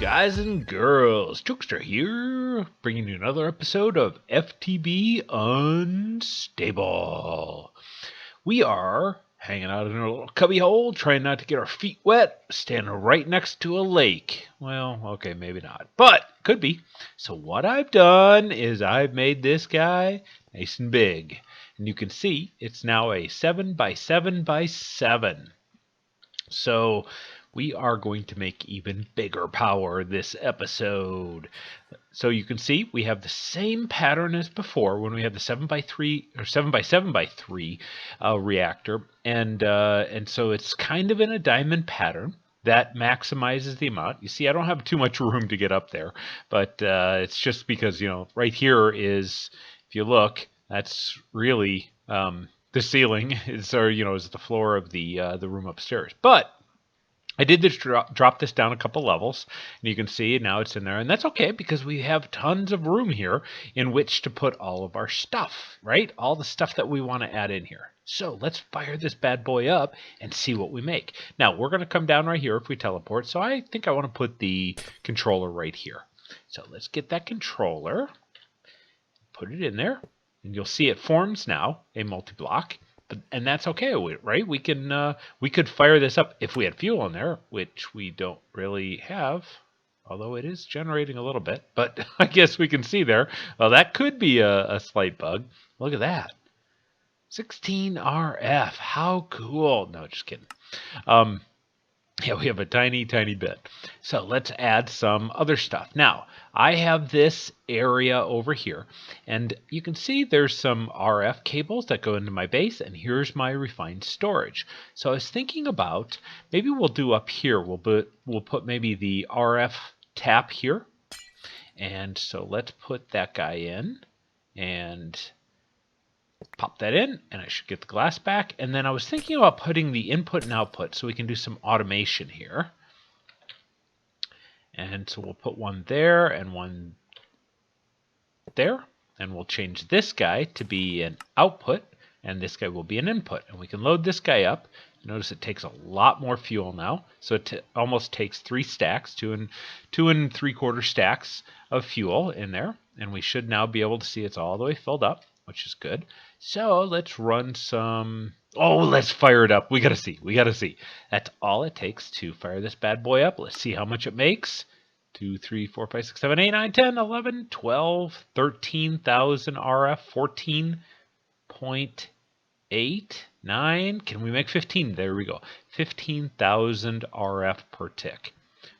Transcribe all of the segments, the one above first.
guys and girls? Jokester here, bringing you another episode of FTB Unstable. We are hanging out in our little cubby hole, trying not to get our feet wet, standing right next to a lake. Well, okay, maybe not, but could be. So what I've done is I've made this guy nice and big. And you can see it's now a 7 by 7 by 7. So we are going to make even bigger power this episode. So you can see we have the same pattern as before when we have the 7 by 3 or 7 by 7 by 3 reactor, and so it's kind of in a diamond pattern that maximizes the amount. You see, I don't have too much room to get up there, but it's just because, you know, right here is, if you look, that's really the ceiling is, or you know, is the floor of the room upstairs. But I did this drop this down a couple levels, and you can see now it's in there, and that's okay because we have tons of room here in which to put all of our stuff, right? All the stuff that we want to add in here. So let's fire this bad boy up and see what we make. Now we're going to come down right here if we teleport, so I think I want to put the controller right here. So let's get that controller, put it in there, and you'll see it forms now a multi-block. And that's okay, right? We could fire this up if we had fuel in there, which we don't really have, although it is generating a little bit. But I guess we can see there. Well, that could be a slight bug. Look at that, 16 RF. How cool! No, just kidding. Yeah, we have a tiny bit. So let's add some other stuff. Now, I have this area over here, and you can see there's some RF cables that go into my base, and here's my refined storage. So I was thinking about, maybe we'll do up here, we'll put maybe the RF tap here. And so let's put that guy in, and pop that in, and I should get the glass back. And then I was thinking about putting the input and output so we can do some automation here. And so we'll put one there and one there, and we'll change this guy to be an output, and this guy will be an input. And we can load this guy up. Notice it takes a lot more fuel now, so it almost takes 3 stacks, 2 and 3/4 stacks of fuel in there, and we should now be able to see it's all the way filled up, which is good. So let's run some. Oh, let's fire it up. We gotta see. That's all it takes to fire this bad boy up. Let's see how much it makes. 2, 3, 4, 5, 6, 7, 8, 9, 10, 11, 12, 13,000 RF, 14.8, 9. Can we make 15? There we go. 15,000 RF per tick.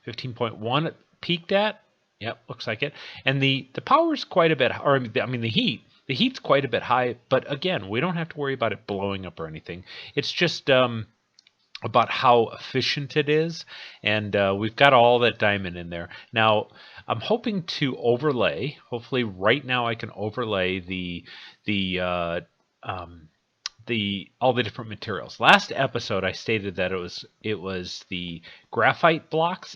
15.1 it peaked at. Yep, looks like it. And the power's quite a bit, or I mean the heat. The heat's quite a bit high, but again, we don't have to worry about it blowing up or anything. It's just about how efficient it is, and we've got all that diamond in there. Now, I'm hoping to overlay. Hopefully, right now I can overlay all the different materials. Last episode I stated that it was the graphite blocks.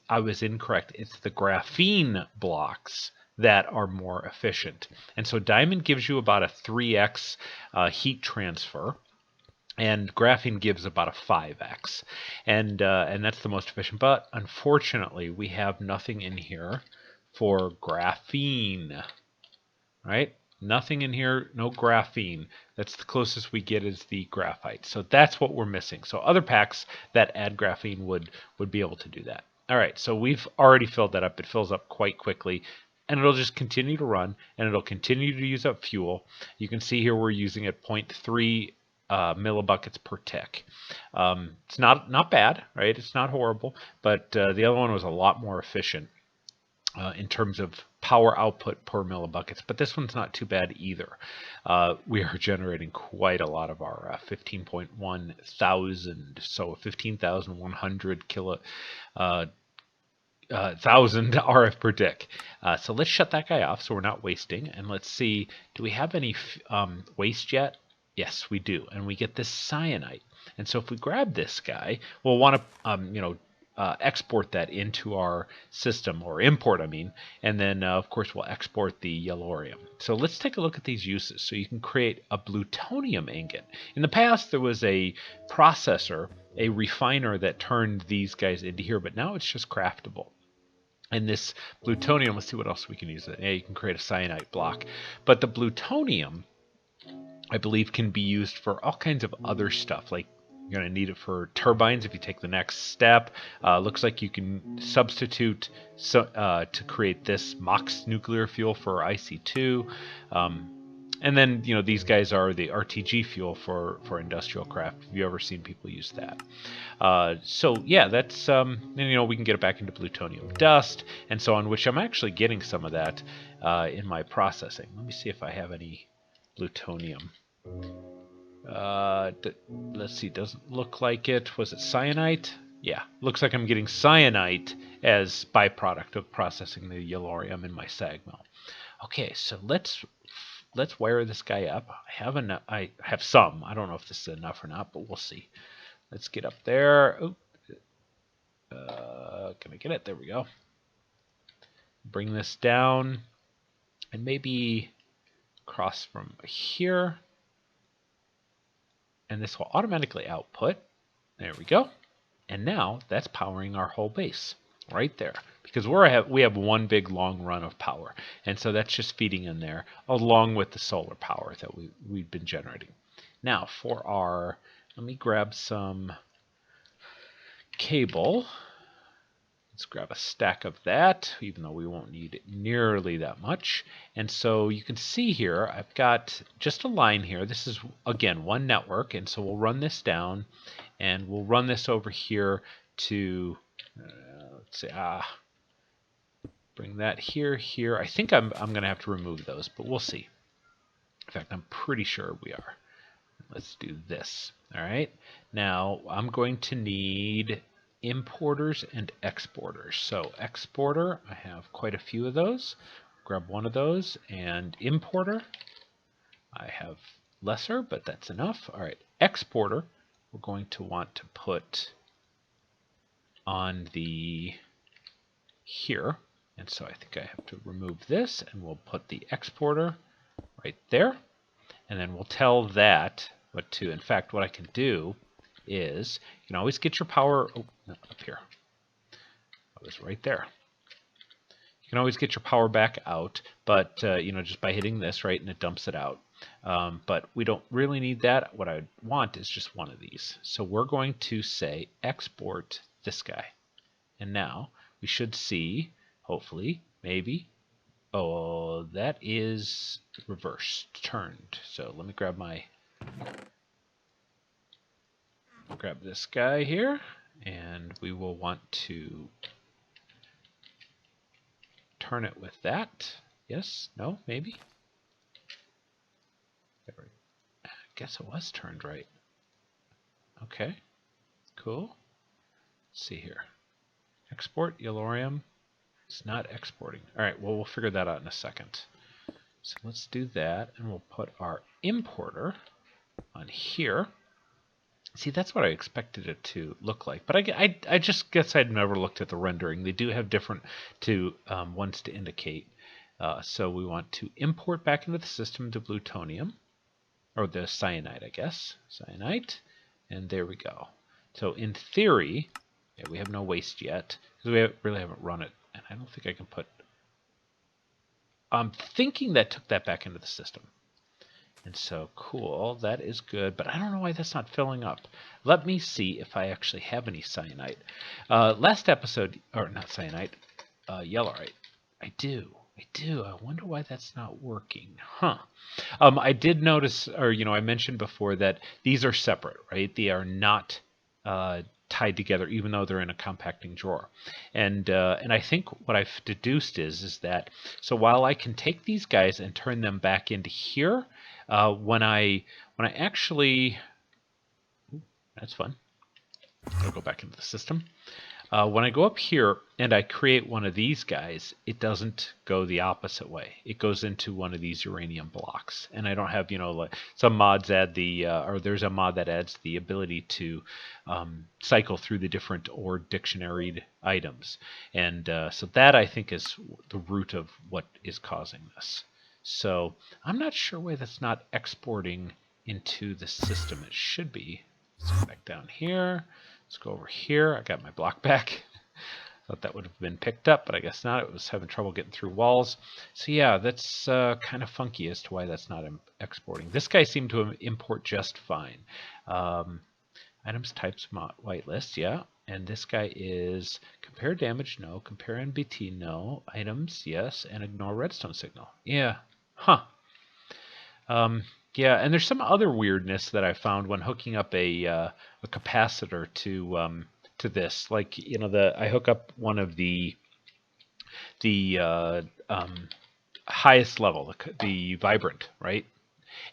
I was incorrect. It's the graphene blocks that are more efficient. And so diamond gives you about a 3x heat transfer, and graphene gives about a 5x, and that's the most efficient. But unfortunately, we have nothing in here for graphene, right? Nothing in here, no graphene. That's the closest we get is the graphite. So that's what we're missing. So other packs that add graphene would be able to do that. All right, so we've already filled that up. It fills up quite quickly, and it'll just continue to run, and it'll continue to use up fuel. You can see here we're using at 0.3 millibuckets per tick. It's not bad, right? It's not horrible, but the other one was a lot more efficient in terms of power output per millibuckets, but this one's not too bad either. We are generating quite a lot of our 15.1 thousand, so 15,100 thousand RF per tick. So let's shut that guy off so we're not wasting, and let's see, do we have any waste yet? Yes, we do, and we get this cyanite. And so if we grab this guy, we'll want to export that into our system, or import, I mean, and then of course we'll export the yellorium. So let's take a look at these uses. So you can create a plutonium ingot. In the past there was a processor, a refiner that turned these guys into here, but now it's just craftable. And this plutonium, let's see what else we can use it. Yeah, you can create a cyanide block. But the plutonium, I believe, can be used for all kinds of other stuff. Like you're going to need it for turbines if you take the next step. Looks like you can substitute to create this MOX nuclear fuel for IC2. And then, these guys are the RTG fuel for industrial craft. Have you ever seen people use that? So yeah, that's and we can get it back into plutonium dust and so on, which I'm actually getting some of that in my processing. Let me see if I have any plutonium. Let's see, doesn't look like it. Was it cyanite? Yeah, looks like I'm getting cyanite as byproduct of processing the yellorium in my sag mill. Okay, so let's wire this guy up. I have some. I don't know if this is enough or not, but we'll see. Let's get up there. Oh, can I get it? There we go. Bring this down and maybe cross from here. And this will automatically output. There we go. And now that's powering our whole base right there, because we have one big long run of power, and so that's just feeding in there along with the solar power that we've been generating. Now for our, let me grab some cable. Let's grab a stack of that, even though we won't need nearly that much. And so you can see here, I've got just a line here. This is, again, one network. And so we'll run this down, and we'll run this over here to, let's see, bring that here. I think I'm going to have to remove those, but we'll see. In fact, I'm pretty sure we are. Let's do this. All right. Now I'm going to need importers and exporters. So exporter, I have quite a few of those. Grab one of those, and importer, I have lesser, but that's enough. All right, exporter, we're going to want to put on the here. And so I think I have to remove this, and we'll put the exporter right there. And then we'll tell that what to, in fact, what I can do is, you can always get your power, up here. It was right there. You can always get your power back out, but, just by hitting this, right, and it dumps it out. But we don't really need that. What I want is just one of these. So we're going to say export this guy. And now we should see, hopefully, maybe, oh, that is reversed, turned. So let me grab this guy here, and we will want to turn it with that. Yes, no, maybe. I guess it was turned right. Okay, cool. Let's see here. Export yellorium. It's not exporting. All right, well, we'll figure that out in a second. So let's do that, and we'll put our importer on here. See, that's what I expected it to look like, but I just guess I'd never looked at the rendering. They do have different ones to indicate. So we want to import back into the system the plutonium, or the cyanide, I guess. Cyanide, and there we go. So in theory, yeah, we have no waste yet, because we really haven't run it, and I don't think I can put... I'm thinking that took that back into the system. And so, cool, that is good, but I don't know why that's not filling up. Let me see if I actually have any cyanite. Last episode, or not cyanite, yellorite. I do. I wonder why that's not working. Huh. I did notice, or, I mentioned before that these are separate, right? They are not tied together, even though they're in a compacting drawer. And I think what I've deduced is that, so while I can take these guys and turn them back into here, when I actually, that's fun. I'll go back into the system. When I go up here and I create one of these guys, it doesn't go the opposite way. It goes into one of these uranium blocks, and I don't have, like some mods add the, or there's a mod that adds the ability to cycle through the different or dictionary items, and so that I think is the root of what is causing this. So I'm not sure why that's not exporting into the system. It should be. Let's go back down here. Let's go over here. I got my block back. Thought that would have been picked up, but I guess not. It was having trouble getting through walls. So yeah, that's kind of funky as to why that's not exporting. This guy seemed to import just fine. Items types whitelist, yeah. And this guy is compare damage, no. Compare NBT, no. Items, yes. And ignore redstone signal. Yeah. Huh. Yeah, and there's some other weirdness that I found when hooking up a capacitor to this. Like, you know, I hook up one of the highest level, the vibrant, right?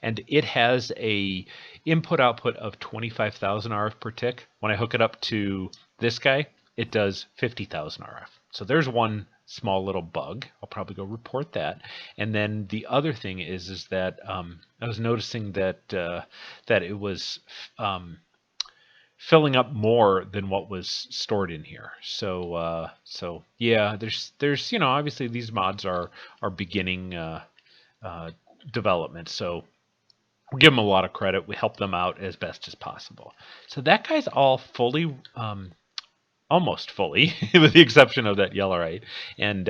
And it has a input output of 25,000 RF per tick. When I hook it up to this guy, it does 50,000 RF. So there's one small little bug. I'll probably go report that. And then the other thing is that I was noticing that that it was filling up more than what was stored in here. So so yeah, there's you know, obviously these mods are beginning development. So we give them a lot of credit. We help them out as best as possible. So that guy's all fully, almost fully, with the exception of that yellowite, and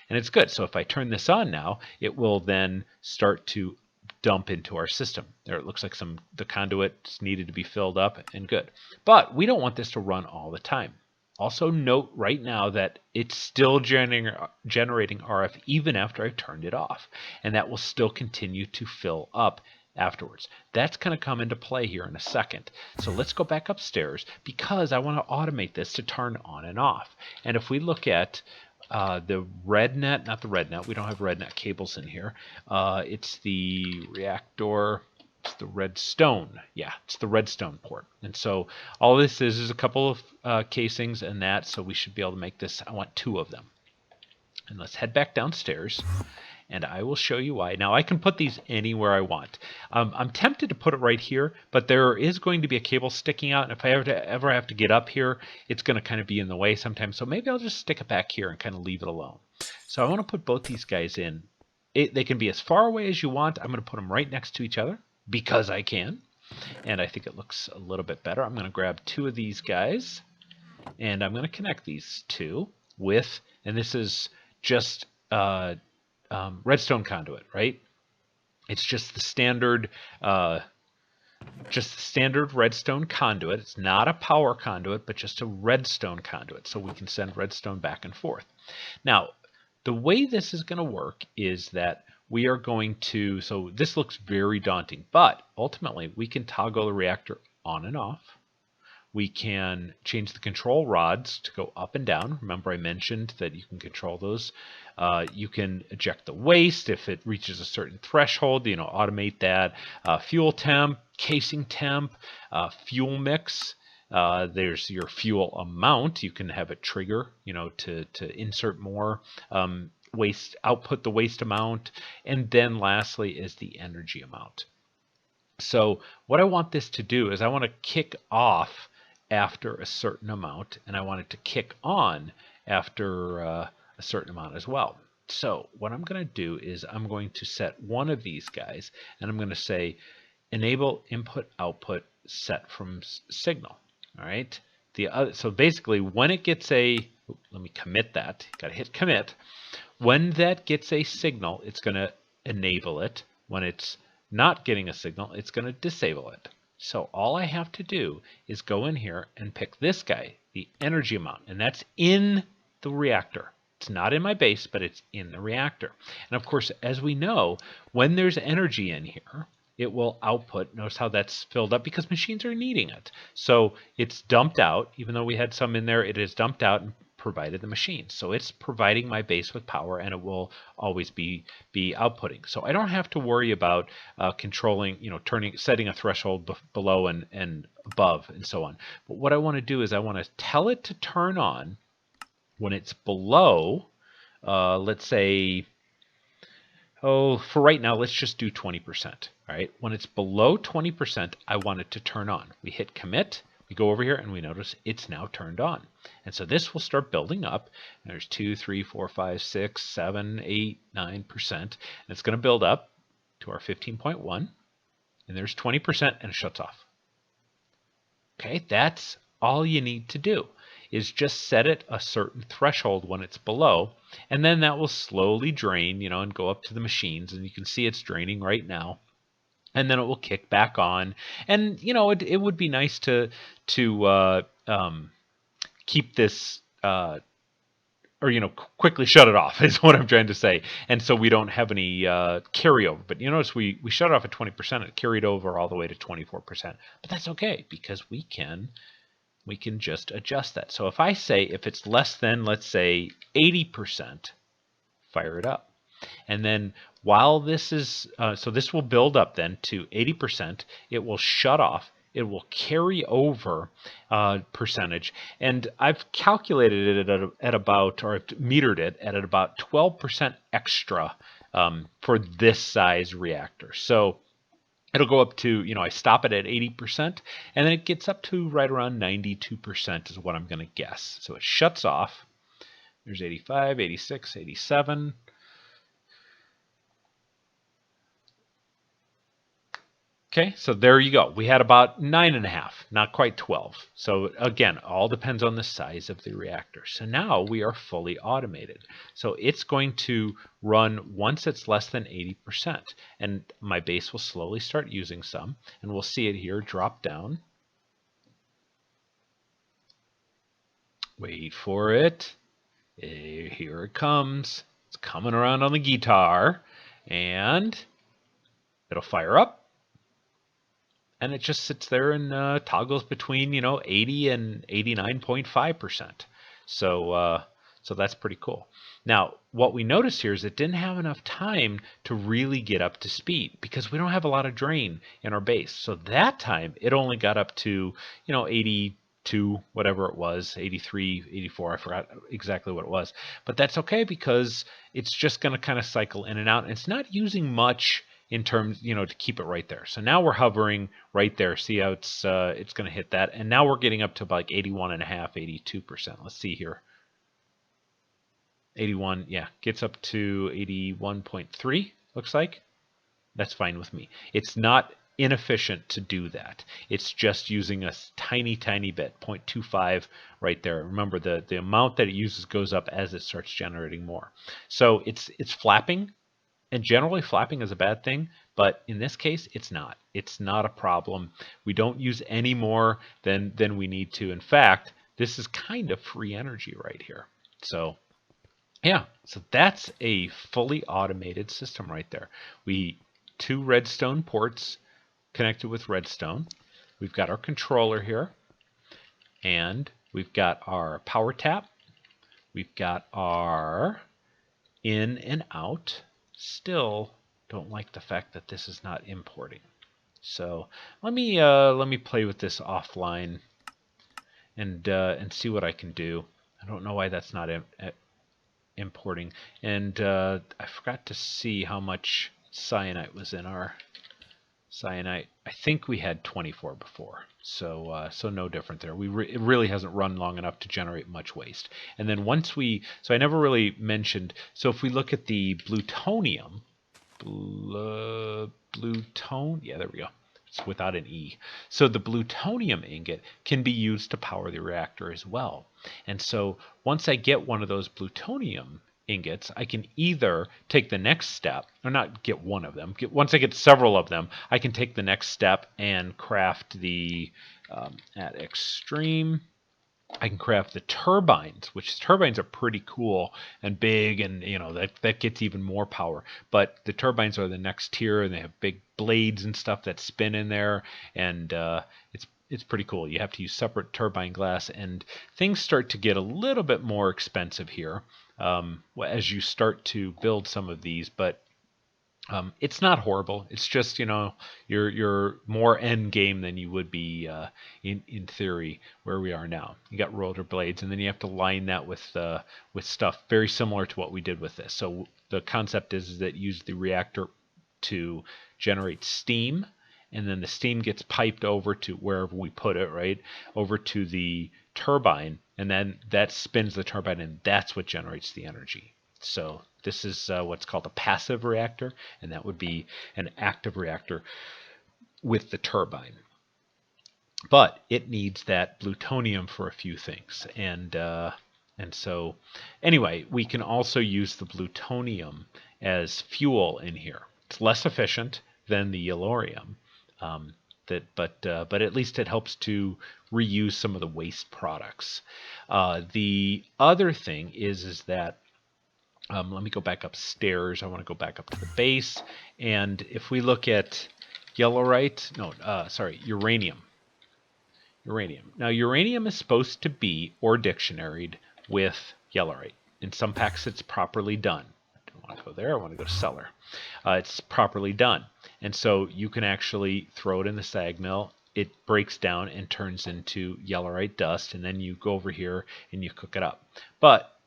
it's good. So if I turn this on now, it will then start to dump into our system. There, it looks like the conduits needed to be filled up, and good. But we don't want this to run all the time. Also note right now that it's still generating RF even after I've turned it off, and that will still continue to fill up afterwards. That's going to come into play here in a second. So let's go back upstairs because I want to automate this to turn on and off. And if we look at the RedNet, not the RedNet, we don't have RedNet cables in here. It's the reactor. It's the Redstone. Yeah, it's the Redstone port. And so all this is a couple of casings and that, so we should be able to make this. I want 2 of them. And let's head back downstairs, and I will show you why. Now, I can put these anywhere I want. I'm tempted to put it right here, but there is going to be a cable sticking out, and if I ever have to get up here, it's going to kind of be in the way sometimes. So maybe I'll just stick it back here and kind of leave it alone. So I want to put both these guys in. They can be as far away as you want. I'm going to put them right next to each other, because I can, and I think it looks a little bit better. I'm going to grab 2 of these guys, and I'm going to connect these 2 with, and this is just redstone conduit, right? It's just the standard redstone conduit. It's not a power conduit, but just a redstone conduit, so we can send redstone back and forth. Now, the way this is going to work is that we are going to, so this looks very daunting, but ultimately we can toggle the reactor on and off. We can change the control rods to go up and down. Remember I mentioned that you can control those. You can eject the waste if it reaches a certain threshold, you know, automate that. Fuel temp, casing temp, fuel mix. There's your fuel amount. You can have it trigger, you know, to insert more waste, output the waste amount, and then lastly is the energy amount. So what I want this to do is I want to kick off after a certain amount, and I want it to kick on after a certain amount as well. So what I'm going to do is I'm going to set one of these guys, and I'm going to say enable input output set from signal. All right. The other, so basically when it gets let me commit that. Got to hit commit. When that gets a signal, it's going to enable it. When it's not getting a signal, it's going to disable it. So all I have to do is go in here and pick this guy, the energy amount, and that's in the reactor. It's not in my base, but it's in the reactor. And of course, as we know, when there's energy in here, it will output. Notice how that's filled up because machines are needing it. So it's dumped out. Even though we had some in there, it is dumped out and provided the machine. So it's providing my base with power, and it will always be outputting. So I don't have to worry about controlling, you know, setting a threshold below and above and so on. But what I want to do is I want to tell it to turn on when it's below, let's say, oh, for right now, let's just do 20%. All right, when it's below 20%, I want it to turn on. We hit commit. We go over here and we notice it's now turned on. And so this will start building up. There's 2, 3, 4, 5, 6, 7, 8, 9%. And it's going to build up to our 15.1. And there's 20% and it shuts off. Okay, that's all you need to do. is just set it a certain threshold when it's below, and then that will slowly drain, and go up to the machines, and you can see it's draining right now. And then it will kick back on, and it would be nice to keep this or quickly shut it off is what I'm trying to say, and so we don't have any carryover. But you notice we shut it off at 20%, it carried over all the way to 24%, but that's okay because we can just adjust that. So if I say if it's less than, let's say, 80%, fire it up. And then while this is, so this will build up then to 80%, it will shut off, it will carry over percentage, and I've calculated it at about, or I've metered it at about 12% extra for this size reactor. So it'll go up to, I stop it at 80%, and then it gets up to right around 92% is what I'm going to guess. So it shuts off. There's 85, 86, 87. Okay, so there you go. We had about 9.5, not quite 12. So again, all depends on the size of the reactor. So now we are fully automated. So it's going to run once it's less than 80%. And my base will slowly start using some. And we'll see it here drop down. Wait for it. Here it comes. It's coming around on the guitar. And it'll fire up. And it just sits there and toggles between 80 and 89.5%. So that's pretty cool. Now what we notice here is it didn't have enough time to really get up to speed because we don't have a lot of drain in our base. So that time it only got up to 82, whatever it was, 83, 84. I forgot exactly what it was, but that's okay because it's just going to kind of cycle in and out. And it's not using much in terms, to keep it right there. So now we're hovering right there. See how it's going to hit that. And now we're getting up to like 81.5, 82%. Let's see here. 81, yeah, gets up to 81.3, looks like. That's fine with me. It's not inefficient to do that. It's just using a tiny, tiny bit, 0.25 right there. Remember, the amount that it uses goes up as it starts generating more. So it's flapping. And generally flapping is a bad thing, but in this case, it's not. It's not a problem. We don't use any more than we need to. In fact, this is kind of free energy right here. So yeah, so that's a fully automated system right there. 2 Redstone ports connected with Redstone. We've got our controller here, and we've got our power tap. We've got our in and out. Still don't like the fact that this is not importing. So let me play with this offline and see what I can do. I don't know why that's not importing. And I forgot to see how much cyanite was in our cyanite. I think we had 24 before, so no different there. It really hasn't run long enough to generate much waste. And then once so I never really mentioned. So if we look at the plutonium, yeah, there we go. It's without an E. So the plutonium ingot can be used to power the reactor as well. And so once I get one of those plutonium ingots, I can either take the next step, or not get one of them. Once I get several of them, I can take the next step and craft the, at Extreme, I can craft the turbines, which turbines are pretty cool and big, and that gets even more power. But the turbines are the next tier, and they have big blades and stuff that spin in there, and it's pretty cool. You have to use separate turbine glass, and things start to get a little bit more expensive here as you start to build some of these, but it's not horrible. It's just you're more end game than you would be in theory where we are now. You got rotor blades, and then you have to line that with stuff very similar to what we did with this. So the concept is that you use the reactor to generate steam, and then the steam gets piped over to wherever we put it, right, over to the turbine, and then that spins the turbine, and that's what generates the energy. So this is what's called a passive reactor, and that would be an active reactor with the turbine. but it needs that plutonium for a few things, and so anyway, we can also use the plutonium as fuel in here. It's less efficient than the yellorium, but at least it helps to reuse some of the waste products. The other thing is that let me go back upstairs. I want to go back up to the base, and if we look at uranium. Uranium. Now, uranium is supposed to be ore dictionaried with yellorite. In some packs, it's properly done. I don't want to go there. I want to go to cellar. It's properly done. And so you can actually throw it in the sag mill. It breaks down and turns into yellorite dust, and then you go over here and you cook it up. But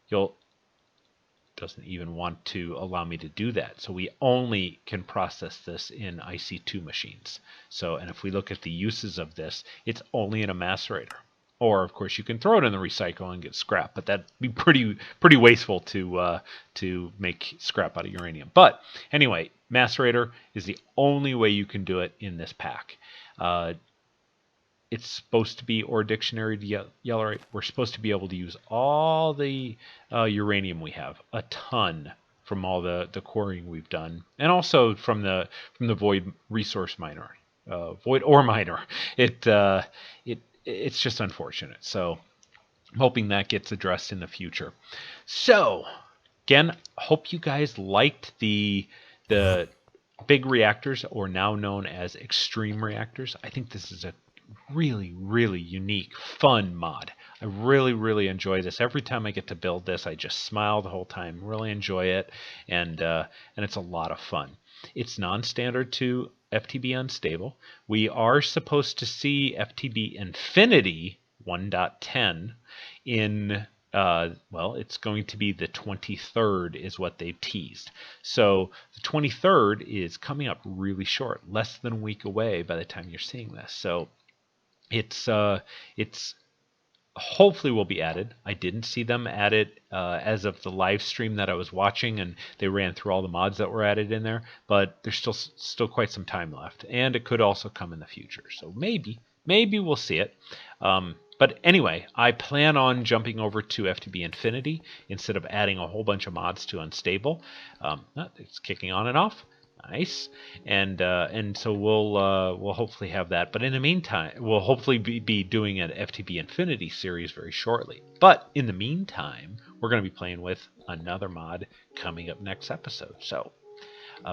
doesn't even want to allow me to do that. So we only can process this in IC2 machines. So, and if we look at the uses of this, it's only in a macerator. Or, of course, you can throw it in the recycle and get scrap, but that'd be pretty wasteful to make scrap out of uranium. But anyway, macerator is the only way you can do it in this pack. It's supposed to be ore dictionary to yellorite. We're supposed to be able to use all the uranium we have, a ton from all the quarrying we've done, and also from the void resource miner, void ore miner. It's just unfortunate. So I'm hoping that gets addressed in the future. So again, hope you guys liked the big reactors, or now known as extreme reactors. I think this is a really unique, fun mod. I really enjoy this. Every time I get to build this, I just smile the whole time. Really enjoy it, and it's a lot of fun. It's non-standard to FTB unstable. We are supposed to see FTB Infinity 1.10 in well, it's going to be the 23rd is what they've teased. So the 23rd is coming up really short, less than a week away by the time you're seeing this. So it's hopefully will be added. I didn't see them added as of the live stream that I was watching, and they ran through all the mods that were added in there, but there's still quite some time left, and it could also come in the future. So maybe we'll see it. But anyway, I plan on jumping over to FTB Infinity instead of adding a whole bunch of mods to Unstable. It's kicking on and off. Nice, and so we'll hopefully have that. But in the meantime, we'll hopefully be doing an FTB Infinity series very shortly. But in the meantime, we're going to be playing with another mod coming up next episode. So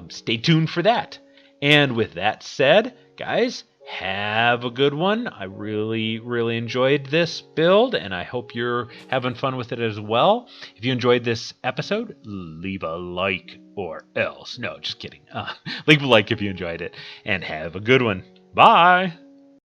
stay tuned for that. And with that said, guys, have a good one. I really enjoyed this build, and I hope you're having fun with it as well. If you enjoyed this episode, leave a like or else. No, just kidding. Leave a like if you enjoyed it, and have a good one. Bye.